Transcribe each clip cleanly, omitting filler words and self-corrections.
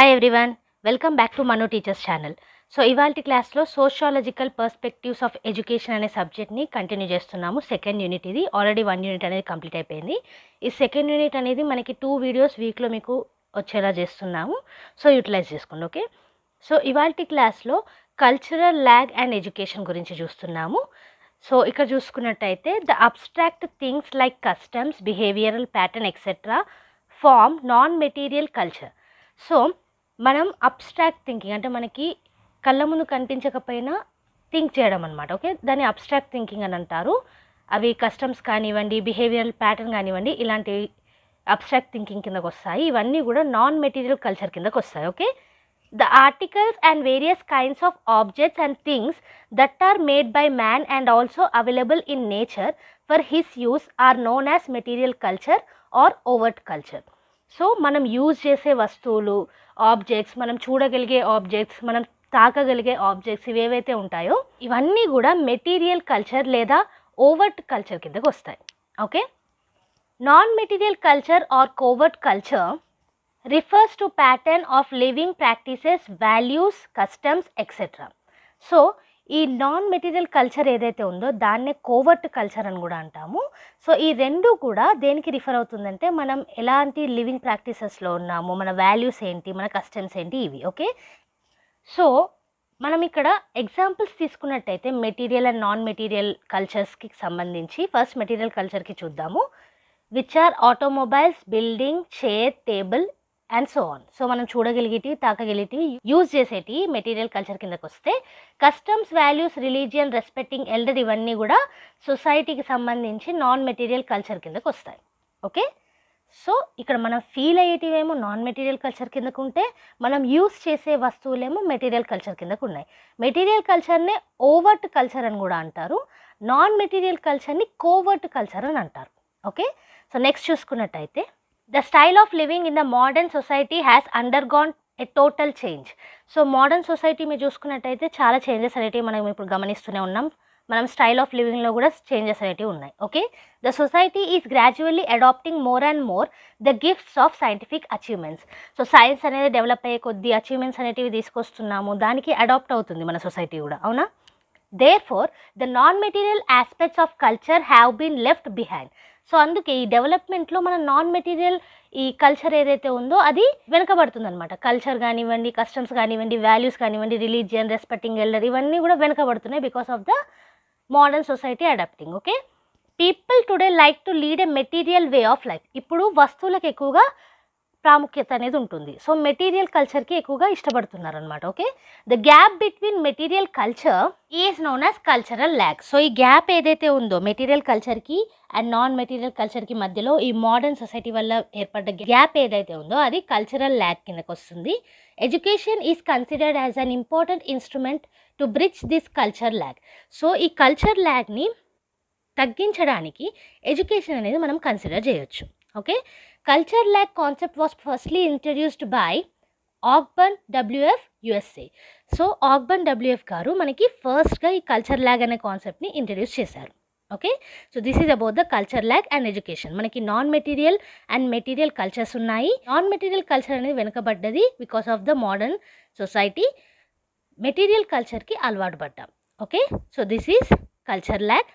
Hi everyone, welcome back to Manu teachers channel. So ఇవాల్టి క్లాస్లో sociological perspectives of education అనే సబ్జెక్ట్ని continue చేస్తున్నాము. సెకండ్ యూనిట్ ఇది. ఆల్రెడీ 1 యూనిట్ అనేది కంప్లీట్ అయిపోయింది. ఈ సెకండ్ యూనిట్ అనేది మనకి 2 వీడియోస్ వీక్లో మీకు వచ్చేలా చేస్తున్నాము. సో యూటిలైజ్ చేసుకోండి. ఓకే, సో ఇవాల్టి క్లాస్లో కల్చరల్ ల్యాగ్ అండ్ ఎడ్యుకేషన్ గురించి చూస్తున్నాము. సో ఇక్కడ చూసుకున్నట్టయితే the abstract things like customs, behavioural pattern etcetera form non material culture. So మనం అబ్స్ట్రాక్ట్ థింకింగ్ అంటే మనకి కళ్ళ ముందు కనిపించకపోయినా థింక్ చేయడం అనమాట. ఓకే, దాన్ని అబ్స్ట్రాక్ట్ థింకింగ్ అని అంటారు. అవి కస్టమ్స్ కానివ్వండి, బిహేవియరల్ ప్యాటర్న్ కానివ్వండి, ఇలాంటి అబ్స్ట్రాక్ట్ థింకింగ్ కిందకు వస్తాయి. ఇవన్నీ కూడా నాన్ మెటీరియల్ కల్చర్ కిందకు వస్తాయి. Okay, the articles and various kinds of objects and things that are made by man and also available in nature for his use are known as material culture or overt culture. So మనం use చేసే వస్తువులు, objects, మనం చూడగలిగే objects, మనం తాకగలిగే objects ఇవేవైతే ఉంటాయో ఇవన్నీ కూడా material culture లేదా ఓవర్ట్ కల్చర్ కిందకు వస్తాయి. Okay, non material culture are covert culture refers to pattern of living practices, values, customs etcetera. So ఈ నాన్ మెటీరియల్ కల్చర్ ఏదైతే ఉందో దాన్నే కోవర్ట్ కల్చర్ అని కూడా అంటాము. సో ఈ రెండు కూడా దేనికి రిఫర్ అవుతుందంటే మనం ఎలాంటి లివింగ్ ప్రాక్టీసెస్లో ఉన్నాము, మన వాల్యూస్ ఏంటి, మన కస్టమ్స్ ఏంటి, ఇవి. ఓకే, సో మనం ఇక్కడ ఎగ్జాంపుల్స్ తీసుకున్నట్టయితే మెటీరియల్ అండ్ నాన్ మెటీరియల్ కల్చర్స్కి సంబంధించి ఫస్ట్ మెటీరియల్ కల్చర్కి చూద్దాము. Which are automobiles, building, chair, table and so on. So మనం చూడగలిగేటి, తాకగలిగేటి, యూజ్ చేసేటి మెటీరియల్ కల్చర్ కిందకు వస్తే customs, values, religion, respecting elder ఇవన్నీ కూడా సొసైటీకి సంబంధించి నాన్ మెటీరియల్ కల్చర్ కిందకు వస్తాయి. ఓకే, సో ఇక్కడ మనం ఫీల్ అయ్యేటివేమో నాన్ మెటీరియల్ కల్చర్ కిందకు ఉంటే మనం యూజ్ చేసే వస్తువులేమో మెటీరియల్ కల్చర్ కిందకు ఉన్నాయి. మెటీరియల్ కల్చర్నే ఓవర్ట్ కల్చర్ అని కూడా అంటారు. నాన్ మెటీరియల్ కల్చర్ని కోవర్ట్ కల్చర్ అని అంటారు. ఓకే, సో నెక్స్ట్ చూసుకున్నట్టయితే the style of living in the modern society has undergone a total change. So modern society మీరు చూసుకున్నట్టయితే చాలా చేంజెస్ అనేటివి మనం ఇప్పుడు గమనిస్తూనే ఉన్నాం. మనం స్టైల్ ఆఫ్ లివింగ్లో కూడా చేంజెస్ అనేటివి ఉన్నాయి. Okay, the society is gradually adapting more and more the gifts of scientific achievements. So science అనేది డెవలప్ అయ్యే కొద్ది అచీవ్మెంట్స్ అనేటివి తీసుకొస్తున్నాము, దానికి అడాప్ట్ అవుతుంది మన సొసైటీ కూడా. అవునా? Therefore the non material aspects of culture have been left behind. So అందుకే ఈ డెవలప్మెంట్లో మన నాన్ మెటీరియల్ ఈ కల్చర్ ఏదైతే ఉందో అది వెనకబడుతుంది అనమాట. కల్చర్ కానివ్వండి, కస్టమ్స్ కానివ్వండి, వాల్యూస్ కానివ్వండి, రిలీజియన్, రెస్పెక్టింగ్ ఎల్డర్ ఇవన్నీ కూడా వెనకబడుతున్నాయి because of the modern society adapting. Okay, people today like to lead a material way of life. ఇప్పుడు వస్తువులకు ఎక్కువగా ప్రాముఖ్యత అనేది ఉంటుంది. సో మెటీరియల్ కల్చర్కి ఎక్కువగా ఇష్టపడుతున్నారు అనమాట. Okay, the gap between material culture is known as cultural lag. So ఈ గ్యాప్ ఏదైతే ఉందో మెటీరియల్ కల్చర్కి అండ్ నాన్ మెటీరియల్ కల్చర్కి మధ్యలో ఈ మోడర్న్ సొసైటీ వల్ల ఏర్పడ్డ గ్యాప్ ఏదైతే ఉందో అది కల్చరల్ ల్యాగ్ కిందకు వస్తుంది. Education is considered as an important instrument to bridge this culture lag. So ఈ కల్చర్ ల్యాగ్ని తగ్గించడానికి ఎడ్యుకేషన్ అనేది మనం కన్సిడర్ చేయొచ్చు. Okay, culture lag concept was firstly introduced by Ogburn W F USA. So Ogburn W F గారు మనకి ఫస్ట్గా ఈ కల్చర్ ల్యాగ్ అనే కాన్సెప్ట్ని ఇంట్రడ్యూస్ చేశారు. Okay, so this is about the culture lag and education. మనకి non material and material cultures ఉన్నాయి. Non material culture అనేది వెనుకబడ్డది because of the modern society. Material కల్చర్కి అలవాటు పడ్డాం. Okay, so this is culture lag.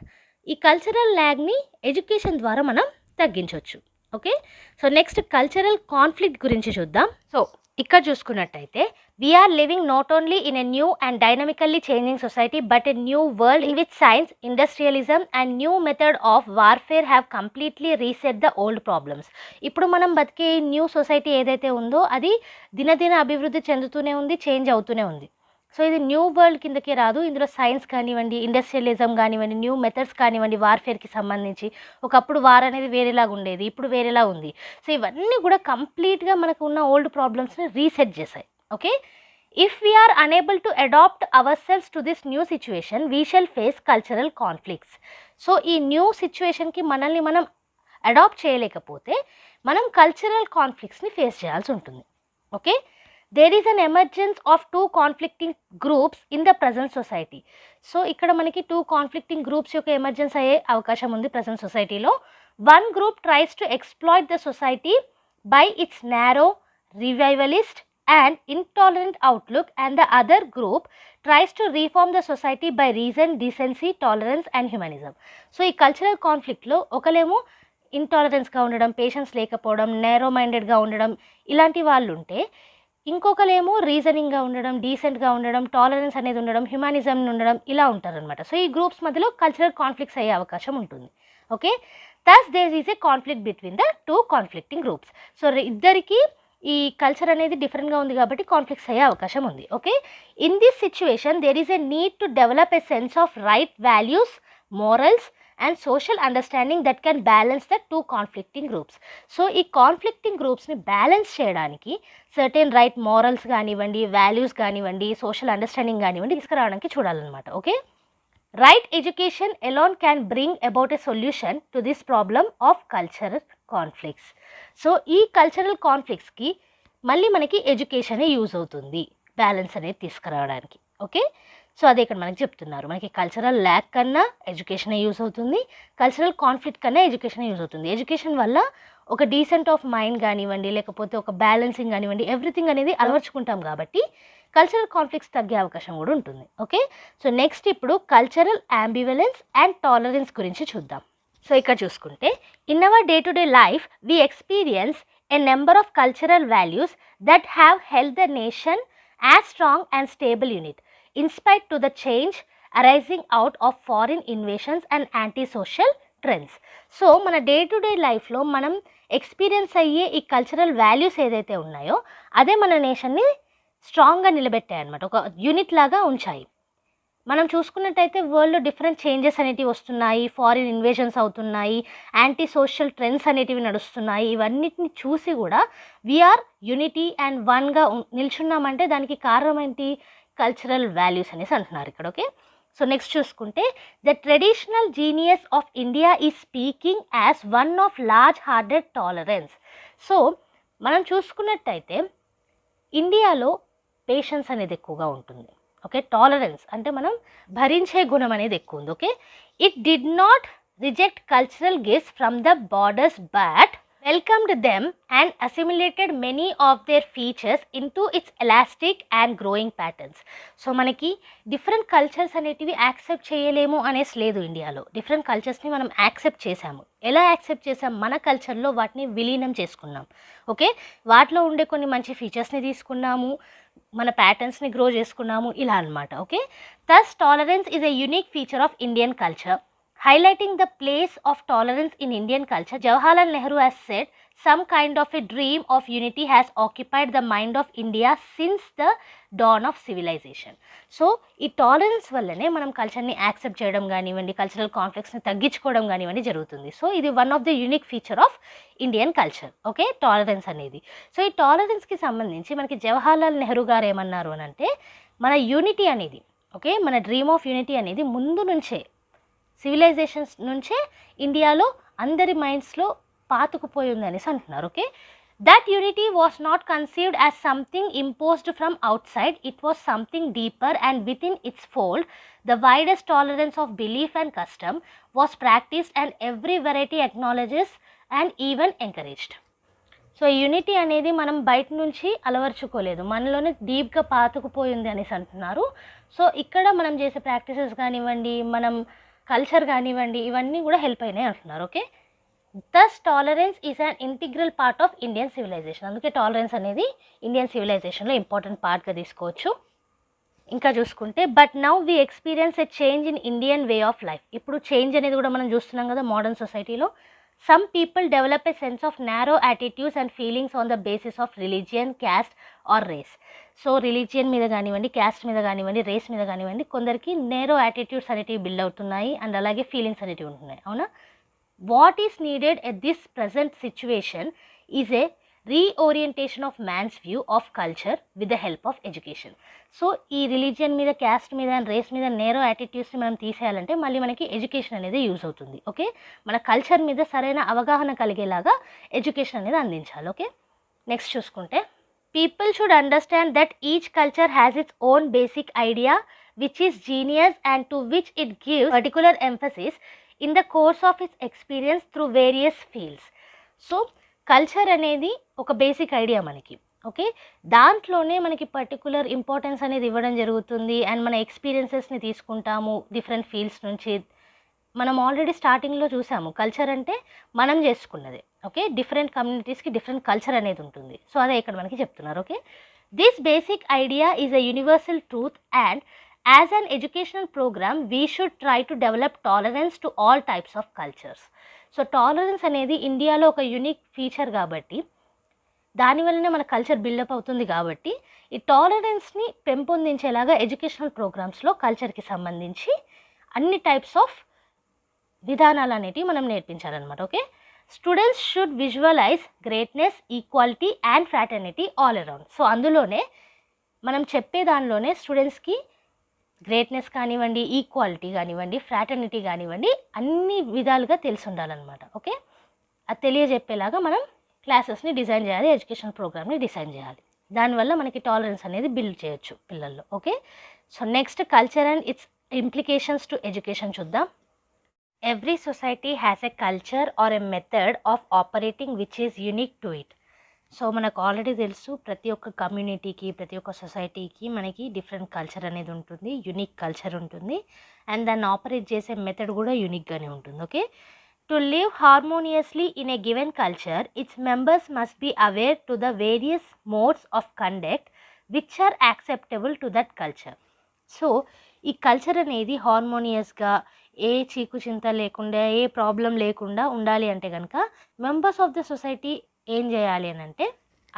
ఈ cultural ల్యాగ్ని education ద్వారా మనం తగ్గించవచ్చు. Okay, so next cultural conflict గురించి చూద్దాం. సో ఇక్కడ చూసుకున్నట్టయితే we are living not only in a new and dynamically changing society but a new world in which science, industrialism and new method of warfare have completely reset the old problems. ఇప్పుడు మనం బతికే new society ఏదైతే ఉందో అది దినదిన అభివృద్ధి చెందుతూనే ఉంది, change అవుతూనే ఉంది. సో ఇది న్యూ వరల్డ్ కిందకే రాదు. ఇందులో సైన్స్ కానివ్వండి, ఇండస్ట్రియలిజం కానివ్వండి, న్యూ మెథడ్స్ కానివ్వండి, వార్ఫేర్కి సంబంధించి. ఒకప్పుడు వార్ అనేది వేరేలాగా ఉండేది, ఇప్పుడు వేరేలా ఉంది. సో ఇవన్నీ కూడా కంప్లీట్గా మనకు ఉన్న ఓల్డ్ ప్రాబ్లమ్స్ని రీసెట్ చేశాయి. Okay, if we are unable to adapt ourselves to this new situation we shall face cultural conflicts. So ఈ న్యూ సిచ్యువేషన్కి మనల్ని మనం అడాప్ట్ చేయలేకపోతే మనం కల్చరల్ కాన్ఫ్లిక్ట్స్ని ఫేస్ చేయాల్సి ఉంటుంది. Okay, there is an emergence of 2 conflicting groups in the present society. So ఇక్కడ మనకి 2 conflicting groups యొక్క ఎమర్జెన్స్ అయ్యే అవకాశం ఉంది ప్రజెంట్ సొసైటీలో. One group tries to exploit the society by its narrow, revivalist and intolerant outlook, and the other group tries to reform the society by reason, decency, tolerance and humanism. So ఈ cultural కాన్ఫ్లిక్ట్లో ఒకలేమో ఇంటాలరెన్స్గా ఉండడం, patience లేకపోవడం, narrow మైండెడ్గా ఉండడం ఇలాంటి వాళ్ళు ఉంటే, ఇంకొకలేమో రీజనింగ్గా ఉండడం, డీసెంట్గా ఉండడం, టాలరెన్స్ అనేది ఉండడం, హ్యుమానిజం ఉండడం ఇలా ఉంటారనమాట. సో ఈ గ్రూప్స్ మధ్యలో కల్చరల్ కాన్ఫ్లిక్ట్స్ అయ్యే అవకాశం ఉంటుంది. Okay, thus there is a conflict between the two conflicting groups. So ఇద్దరికి ఈ కల్చర్ అనేది డిఫరెంట్గా ఉంది కాబట్టి కాన్ఫ్లిక్ట్స్ అయ్యే అవకాశం ఉంది. Okay, in this situation there is a need to develop a sense of right values, morals and social understanding that can balance the two conflicting groups. So ఈ కాన్ఫ్లిక్టింగ్ గ్రూప్స్ని బ్యాలెన్స్ చేయడానికి సర్టెన్ రైట్ మోరల్స్ కానివ్వండి, values కానివ్వండి, social understanding కానివ్వండి తీసుకురావడానికి చూడాలన్నమాట. Okay, right education alone can bring about a solution to this problem of cultural conflicts. So ఈ cultural కాన్ఫ్లిక్ట్స్కి మళ్ళీ మనకి ఎడ్యుకేషనే యూజ్ అవుతుంది బ్యాలెన్స్ అనేది తీసుకురావడానికి. ఓకే, సో అదే ఇక్కడ మనకి చెప్తున్నారు, మనకి కల్చరల్ ల్యాక్ కన్నా ఎడ్యుకేషనే యూజ్ అవుతుంది, కల్చరల్ కాన్ఫ్లిక్ట్ కన్నా ఎడ్యుకేషనే యూజ్ అవుతుంది. ఎడ్యుకేషన్ వల్ల ఒక డీసెంట్ ఆఫ్ మైండ్ కానివ్వండి, లేకపోతే ఒక బ్యాలెన్సింగ్ కానివ్వండి, ఎవ్రీథింగ్ అనేది అలవర్చుకుంటాం కాబట్టి కల్చరల్ కాన్ఫ్లిక్ట్స్ తగ్గే అవకాశం కూడా ఉంటుంది. ఓకే, సో నెక్స్ట్ ఇప్పుడు కల్చరల్ అంబివలెన్స్ అండ్ టాలరెన్స్ గురించి చూద్దాం. సో ఇక్కడ చూసుకుంటే in our day to day life we experience a number of cultural values that have held the nation as strong and stable unit in spite to the change arising out of foreign invasions and anti social trends. So మన day to day లైఫ్లో మనం experience అయ్యే ఈ cultural values ఏదైతే ఉన్నాయో అదే మన నేషన్ని స్ట్రాంగ్గా నిలబెట్టాయి అనమాట, ఒక యూనిట్ లాగా ఉంచాయి. మనం చూసుకున్నట్టయితే వరల్డ్లో డిఫరెంట్ చేంజెస్ అనేటివి వస్తున్నాయి, ఫారిన్ ఇన్వేషన్స్ అవుతున్నాయి, యాంటీ సోషల్ ట్రెండ్స్ అనేటివి నడుస్తున్నాయి. ఇవన్నిటిని చూసి కూడా వీఆర్ యూనిటీ అండ్ వన్గా నిల్చున్నామంటే దానికి కారణం ఏంటి? కల్చరల్ వాల్యూస్ అనేసి అంటున్నారు ఇక్కడ. ఓకే, సో నెక్స్ట్ చూసుకుంటే the traditional genius of India is speaking as one of large hearted tolerance. So మనం చూసుకున్నట్టయితే ఇండియాలో పేషెన్స్ అనేది ఎక్కువగా ఉంటుంది. ఓకే, టాలరెన్స్ అంటే మనం భరించే గుణం అనేది ఎక్కువ ఉంది. Okay, it did not reject cultural gifts from the borders but welcomed them and assimilated many of their features into its elastic and growing patterns. So మనకి డిఫరెంట్ కల్చర్స్ అనేటివి యాక్సెప్ట్ చేయలేము అనేసి లేదు, ఇండియాలో డిఫరెంట్ కల్చర్స్ని మనం యాక్సెప్ట్ చేసాము. ఎలా accept చేసాం? మన కల్చర్లో వాటిని విలీనం చేసుకున్నాం. ఓకే, వాటిలో ఉండే కొన్ని మంచి ఫీచర్స్ని తీసుకున్నాము, మన ప్యాటర్న్స్ని గ్రో చేసుకున్నాము, ఇలా అనమాట. Okay, thus tolerance is a unique feature of Indian culture. Highlighting the place of tolerance in Indian culture, Jawaharlal Nehru has said, some kind of a dream of unity has occupied the mind of India since the dawn of civilization. So ఈ tolerance వల్లనే మనం కల్చర్ని accept చేయడం కానివ్వండి, cultural కాన్ఫ్లిక్ట్స్ని తగ్గించుకోవడం కానివ్వండి జరుగుతుంది. So ఇది one of the unique feature of Indian culture. Okay, tolerance అనేది. సో ఈ టాలరెన్స్కి సంబంధించి మనకి జవహర్లాల్ నెహ్రూ గారు ఏమన్నారు అని అంటే, మన యూనిటీ అనేది, ఓకే, మన డ్రీమ్ ఆఫ్ యూనిటీ అనేది ముందు నుంచే సివిలైజేషన్స్ నుంచే ఇండియాలో అందరి మైండ్స్లో పాతుకుపోయి ఉంది అనేసి అంటున్నారు. Okay, that unity was not conceived as something imposed from outside, it was something deeper and within its fold the widest tolerance of belief and custom was practised and every variety acknowledges and even encouraged. So unity అనేది మనం బయట నుంచి అలవర్చుకోలేదు, మనలోనే డీప్గా పాతుకుపోయింది అనేసి అంటున్నారు. So ఇక్కడ మనం చేసే ప్రాక్టీసెస్ కానివ్వండి, మనం కల్చర్ కానివ్వండి, ఇవన్నీ కూడా హెల్ప్ అయినాయి అంటున్నారు. Okay, thus tolerance is an integral part of Indian civilisation. అందుకే టాలరెన్స్ అనేది ఇండియన్ సివిలైజేషన్లో ఇంపార్టెంట్ పార్ట్గా తీసుకోవచ్చు. ఇంకా చూసుకుంటే but now we experience a change in Indian way of life. ఇప్పుడు చేంజ్ అనేది కూడా మనం చూస్తున్నాం కదా మోడర్న్ సొసైటీలో. Some people develop a sense of narrow attitudes and feelings on the basis of religion, caste or race. So religion మీద కానివ్వండి, caste మీద కానివ్వండి, రేస్ మీద కానివ్వండి, కొందరికి నేరో యాటిట్యూడ్స్ అనేటివి బిల్డ్ అవుతున్నాయి అండ్ అలాగే ఫీలింగ్స్ అనేటివి ఉంటున్నాయి. అవునా, what is needed at this present situation is a reorientation of man's view of culture with the help of education. So ఈ రిలీజియన్ మీద, క్యాస్ట్ మీద అండ్ రేస్ మీద నేరో యాటిట్యూడ్స్ని మనం తీసేయాలంటే మళ్ళీ మనకి ఎడ్యుకేషన్ అనేది యూజ్ అవుతుంది. ఓకే, మన కల్చర్ మీద సరైన అవగాహన కలిగేలాగా ఎడ్యుకేషన్ అనేది అందించాలి. ఓకే, నెక్స్ట్ చూసుకుంటే people should understand that each culture has its own basic idea which is genius and to which it gives particular emphasis in the course of its experience through various fields. So culture అనేది ఒక basic idea మనకి. Okay, దాంట్లోనే మనకి particular importance అనేది ఇవ్వడం జరుగుతుంది. And మన ఎక్స్పీరియన్సెస్ని తీసుకుంటాము డిఫరెంట్ ఫీల్డ్స్ నుంచి. మనం ఆల్రెడీ స్టార్టింగ్లో చూసాము, కల్చర్ అంటే మనం చేసుకున్నది. ఓకే, డిఫరెంట్ కమ్యూనిటీస్కి డిఫరెంట్ కల్చర్ అనేది ఉంటుంది. సో అదే ఇక్కడ మనకి చెప్తున్నారు. Okay, this basic idea is a universal truth and as an educational programme we should try to develop tolerance to all types of cultures. So tolerance అనేది ఇండియాలో ఒక యూనిక్ ఫీచర్ కాబట్టి, దానివల్లనే మన కల్చర్ బిల్డప్ అవుతుంది కాబట్టి, ఈ టాలరెన్స్ని పెంపొందించేలాగా ఎడ్యుకేషనల్ ప్రోగ్రామ్స్లో కల్చర్కి సంబంధించి అన్ని టైప్స్ ఆఫ్ విధానాలు అనేటివి మనం నేర్పించాలన్నమాట. Okay, students should visualise greatness, equality and fraternity all around. So అందులోనే మనం చెప్పే దానిలోనే స్టూడెంట్స్కి గ్రేట్నెస్ కానివ్వండి, ఈక్వాలిటీ కానివ్వండి, ఫ్రాటర్నిటీ కానివ్వండి, అన్ని విధాలుగా తెలిసి ఉండాలన్నమాట. ఓకే, అది తెలియజెప్పేలాగా మనం క్లాసెస్ని డిజైన్ చేయాలి, ఎడ్యుకేషన్ ప్రోగ్రామ్ని డిజైన్ చేయాలి. దానివల్ల మనకి టాలరెన్స్ అనేది బిల్డ్ చేయొచ్చు పిల్లల్లో. Okay, so next culture and its implications to education చూద్దాం. Every society has a culture or a method of operating which is unique to it. So మనకు ఆల్రెడీ తెలుసు, ప్రతి ఒక్క కమ్యూనిటీకి, ప్రతి ఒక్క సొసైటీకి మనకి డిఫరెంట్ కల్చర్ అనేది ఉంటుంది, యూనిక్ కల్చర్ ఉంటుంది. అండ్ దాన్ని ఆపరేట్ చేసే మెథడ్ కూడా యూనిక్గానే ఉంటుంది. Okay, to live harmoniously in a given culture, its members must be aware to the various modes of conduct which are acceptable to that culture. So ఈ culture అనేది హార్మోనియస్గా, ఏ చీకు చింత లేకుండా, ఏ ప్రాబ్లం లేకుండా ఉండాలి అంటే కనుక మెంబర్స్ ఆఫ్ ద సొసైటీ ఏం చేయాలి అని అంటే,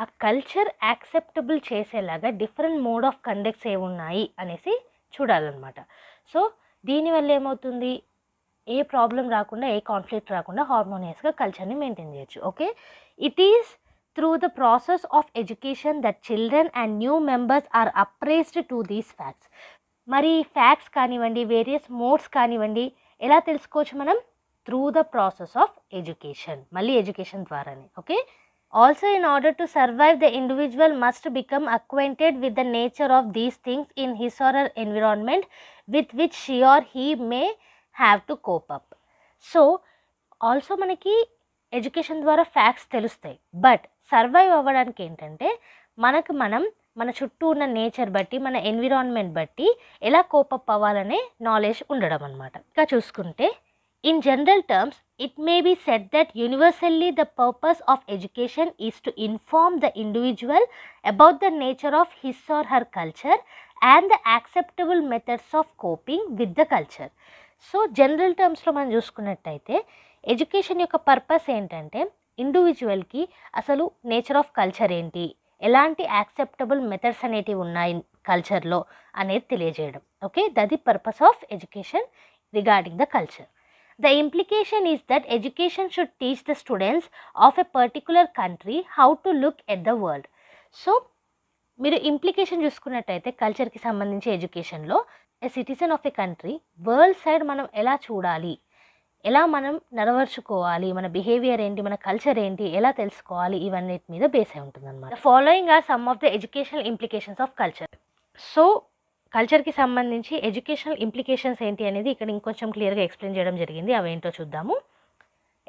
ఆ కల్చర్ యాక్సెప్టబుల్ చేసేలాగా డిఫరెంట్ మోడ్ ఆఫ్ కండక్ట్స్ ఏమున్నాయి అనేసి చూడాలన్నమాట. సో దీనివల్ల ఏమవుతుంది, ఏ ప్రాబ్లం రాకుండా, ఏ కాన్ఫ్లిక్ట్ రాకుండా హార్మోనియస్గా కల్చర్ని మెయింటైన్ చేయొచ్చు. Okay, it is through the process of education that children and new members are apprised to these facts. మరి ఫ్యాక్ట్స్ కానివ్వండి, వేరియస్ మోడ్స్ కానివ్వండి, ఎలా తెలుసుకోవచ్చు మనం? Through the process of education, మళ్ళీ ఎడ్యుకేషన్ ద్వారానే. Okay, also in order to survive the individual must become acquainted with the nature of these things in his or her environment with which she or he may have to cope up. So also మనకి education ద్వారా facts తెలుస్తాయి, but survive అవ్వడానికి ఏంటంటే మనం మన చుట్టూ ఉన్న nature బట్టి, మన ఎన్విరాన్మెంట్ బట్టి ఎలా కోపప్ అవ్వాలనే నాలెడ్జ్ ఉండడం అనమాట. ఇంకా చూసుకుంటే, in general terms it may be said that universally the purpose of education is to inform the individual about the nature of his or her culture and the acceptable methods of coping with the culture. So general టర్మ్స్లో మనం చూసుకున్నట్టయితే education యొక్క purpose ఏంటంటే, ఇండివిజువల్కి అసలు nature of culture ఏంటి, ఎలాంటి acceptable methods అనేటివి ఉన్నాయి కల్చర్లో అనేది తెలియజేయడం. Okay, that the purpose of education regarding the culture. The implication is that education should teach the students of a particular country how to look at the world. So మీరు implication చూసుకున్నట్టయితే కల్చర్కి సంబంధించి ఎడ్యుకేషన్లో, ఏ citizen of a country world side మనం ఎలా చూడాలి, ఎలా మనం నడవర్చుకోవాలి, మన బిహేవియర్ ఏంటి, మన కల్చర్ ఏంటి, ఎలా తెలుసుకోవాలి, ఇవన్నిటి మీద బేస్ అయి ఉంటుంది అనమాట. Following are some of the educational implications of culture. So కల్చర్కి సంబంధించి ఎడ్యుకేషనల్ ఇంప్లికేషన్స్ ఏంటి అనేది ఇక్కడ ఇంకొంచెం క్లియర్గా ఎక్స్ప్లెయిన్ చేయడం జరిగింది. అవేంటో చూద్దాము.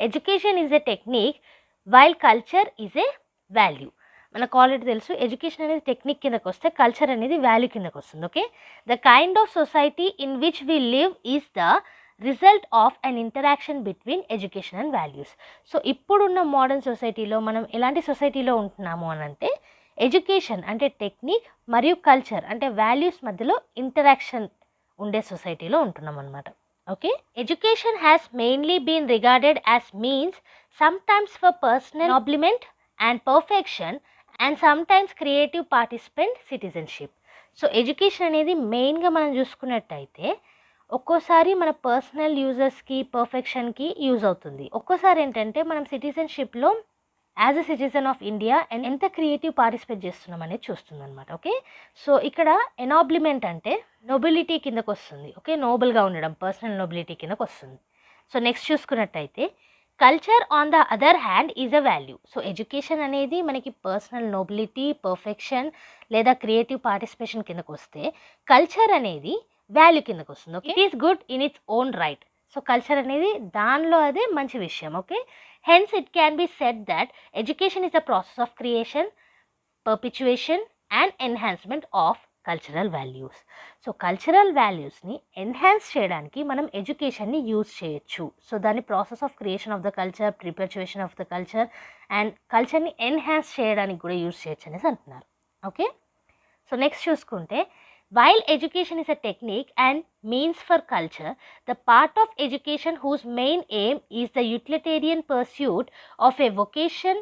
Education is a technique while culture is a value. మనకు ఆల్రెడీ తెలుసు, ఎడ్యుకేషన్ అనేది టెక్నిక్ కిందకు వస్తే కల్చర్ అనేది వాల్యూ కిందకు వస్తుంది. Okay, the kind of society in which we live is the result of an interaction between education and values. So ఇప్పుడున్న modern సొసైటీలో మనం ఎలాంటి సొసైటీలో ఉంటున్నాము అని అంటే, ఎడ్యుకేషన్ అంటే టెక్నిక్ మరియు కల్చర్ అంటే వాల్యూస్ మధ్యలో ఇంటరాక్షన్ ఉండే సొసైటీలో ఉంటున్నాం అనమాట. Okay, education has mainly been regarded as means sometimes for personal ennoblement and perfection and sometimes creative participant citizenship. So education అనేది మెయిన్గా మనం చూసుకున్నట్టయితే ఒక్కోసారి మన పర్సనల్ యూజర్స్కి, పర్ఫెక్షన్కి యూజ్ అవుతుంది. ఒక్కోసారి ఏంటంటే మనం సిటిజన్షిప్లో as a citizen of India ఎంత క్రియేటివ్ పార్టిసిపేట్ చేస్తున్నాం అనేది చూస్తుంది అనమాట. ఓకే, సో ఇక్కడ ఎనాబ్లిమెంట్ అంటే నోబిలిటీ కిందకు వస్తుంది. ఓకే, నోబెల్గా ఉండడం, పర్సనల్ నోబిలిటీ కిందకు వస్తుంది. సో నెక్స్ట్ చూసుకున్నట్టయితే culture on the other hand is a value. So education అనేది మనకి పర్సనల్ నోబిలిటీ, పర్ఫెక్షన్ లేదా క్రియేటివ్ పార్టిసిపేషన్ కిందకు వస్తే, కల్చర్ అనేది వాల్యూ కిందకు వస్తుంది. Okay, it is good in its own right. So culture అనేది దానిలో అదే మంచి విషయం. Okay, hence it can be said that education is the process of creation, perpetuation and enhancement of cultural values. So cultural వాల్యూస్ని enhance చేయడానికి మనం ఎడ్యుకేషన్ని use చేయొచ్చు. సో దాని process of creation of the culture, perpetuation of the culture and కల్చర్ని enhance చేయడానికి కూడా use చేయొచ్చు అనేసి అంటున్నారు. ఓకే, సో నెక్స్ట్ చూసుకుంటే, while education is a technique and means for culture, the part of education whose main aim is the utilitarian pursuit of a vocation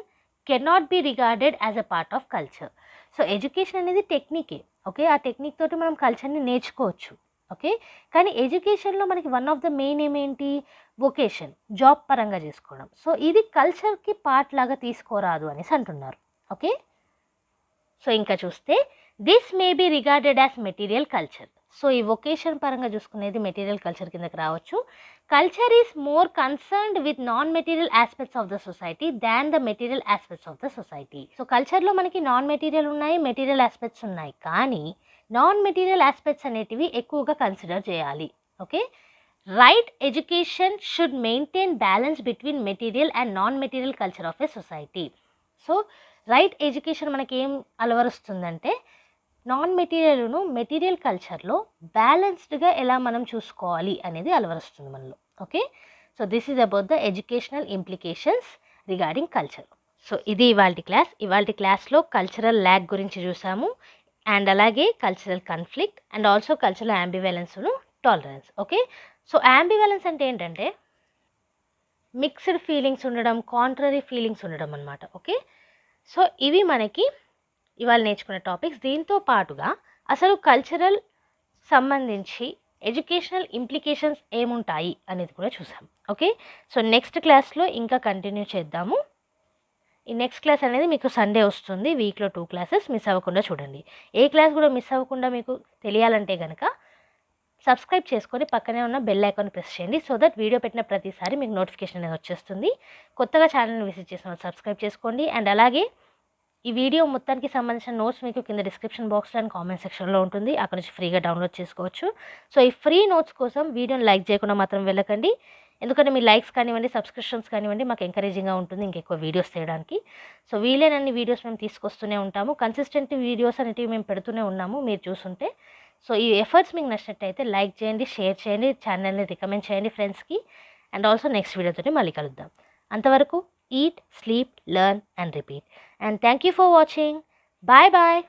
cannot be regarded as a part of culture. So education అనేది టెక్నికే. Okay, ఆ technique తోటి మనం కల్చర్ని నేర్చుకోవచ్చు. Okay, కానీ ఎడ్యుకేషన్లో మనకి one of the main ఏంటి, వొకేషన్, జాబ్ పరంగా చేసుకోవడం. సో ఇది కల్చర్కి పార్ట్ లాగా తీసుకోరాదు అనేసి అంటున్నారు. ఓకే, సో ఇంకా చూస్తే this may be regarded as material culture. So ఈ వొకేషన్ పరంగా చూసుకునేది మెటీరియల్ కల్చర్ కిందకి రావచ్చు. Culture is more concerned with non material aspects of the society than the material aspects of the society. So కల్చర్లో మనకి non material ఉన్నాయి, material aspects ఉన్నాయి, కానీ నాన్ మెటీరియల్ ఆస్పెక్ట్స్ అనేటివి ఎక్కువగా కన్సిడర్ చేయాలి. Okay, right education should maintain balance between material and non material culture of a society. So right education మనకి ఏం అలవరుస్తుందంటే, నాన్ మెటీరియల్ను మెటీరియల్ కల్చర్లో బ్యాలెన్స్డ్గా ఎలా మనం చూసుకోవాలి అనేది అలవరుస్తుంది మనలో. Okay, so this is about the educational implications regarding culture. So ఇది ఇవాల్టి క్లాస్లో కల్చరల్ ల్యాగ్ గురించి చూసాము, అండ్ అలాగే cultural conflict and also cultural యాంబివాలెన్స్ను టాలరెన్స్. ఓకే, సో యాంబివాలెన్స్ అంటే ఏంటంటే మిక్స్డ్ ఫీలింగ్స్ ఉండడం, కాంట్రరీ ఫీలింగ్స్ ఉండడం అన్నమాట. ఓకే, సో ఇవి మనకి ఇవాళ నేర్చుకునే టాపిక్స్. దీంతో పాటుగా అసలు కల్చరల్ సంబంధించి ఎడ్యుకేషనల్ ఇంప్లికేషన్స్ ఏముంటాయి అనేది కూడా చూసాం. ఓకే, సో నెక్స్ట్ క్లాస్లో ఇంకా కంటిన్యూ చేద్దాము. ఈ నెక్స్ట్ క్లాస్ అనేది మీకు సండే వస్తుంది. వీక్లో 2 క్లాసెస్ మిస్ అవ్వకుండా చూడండి. ఏ క్లాస్ కూడా మిస్ అవ్వకుండా మీకు తెలియాలంటే కనుక సబ్స్క్రైబ్ చేసుకొని పక్కనే ఉన్న బెల్ ఐకాన్ ప్రెస్ చేయండి. సో దట్ వీడియో పెట్టిన ప్రతిసారి మీకు నోటిఫికేషన్ అనేది వచ్చేస్తుంది. కొత్తగా ఛానల్ని విజిట్ చేసిన వాళ్ళు సబ్స్క్రైబ్ చేసుకోండి. అండ్ అలాగే ఈ వీడియో మొత్తానికి సంబంధించిన నోట్స్ మీకు కింద డిస్క్రిప్షన్ బాక్స్లో అండ్ కామెంట్ సెక్షన్లో ఉంటుంది. అక్కడ నుంచి ఫ్రీగా డౌన్లోడ్ చేసుకోవచ్చు. సో ఈ ఫ్రీ నోట్స్ కోసం వీడియోని లైక్ చేయకుండా మాత్రం వెళ్ళకండి. ఎందుకంటే మీ లైక్స్ కానివ్వండి, సబ్స్క్రిప్షన్స్ కానివ్వండి మాకు ఎంకరేజింగ్గా ఉంటుంది ఇంకెక్కువ వీడియోస్ చేయడానికి. సో వీలైనన్ని వీడియోస్ మేము తీసుకొస్తూనే ఉంటాము. కన్సిస్టెంట్ వీడియోస్ అనేటివి మేము పెడుతూనే ఉన్నాము, మీరు చూస్తుంటే. సో ఈ ఎఫర్ట్స్ మీకు నచ్చినట్టయితే లైక్ చేయండి, షేర్ చేయండి, ఛానల్ని రికమెండ్ చేయండి ఫ్రెండ్స్కి. అండ్ ఆల్సో నెక్స్ట్ వీడియోతో మళ్ళీ కలుద్దాం. అంతవరకు eat, sleep, learn and repeat. And thank you for watching. Bye bye.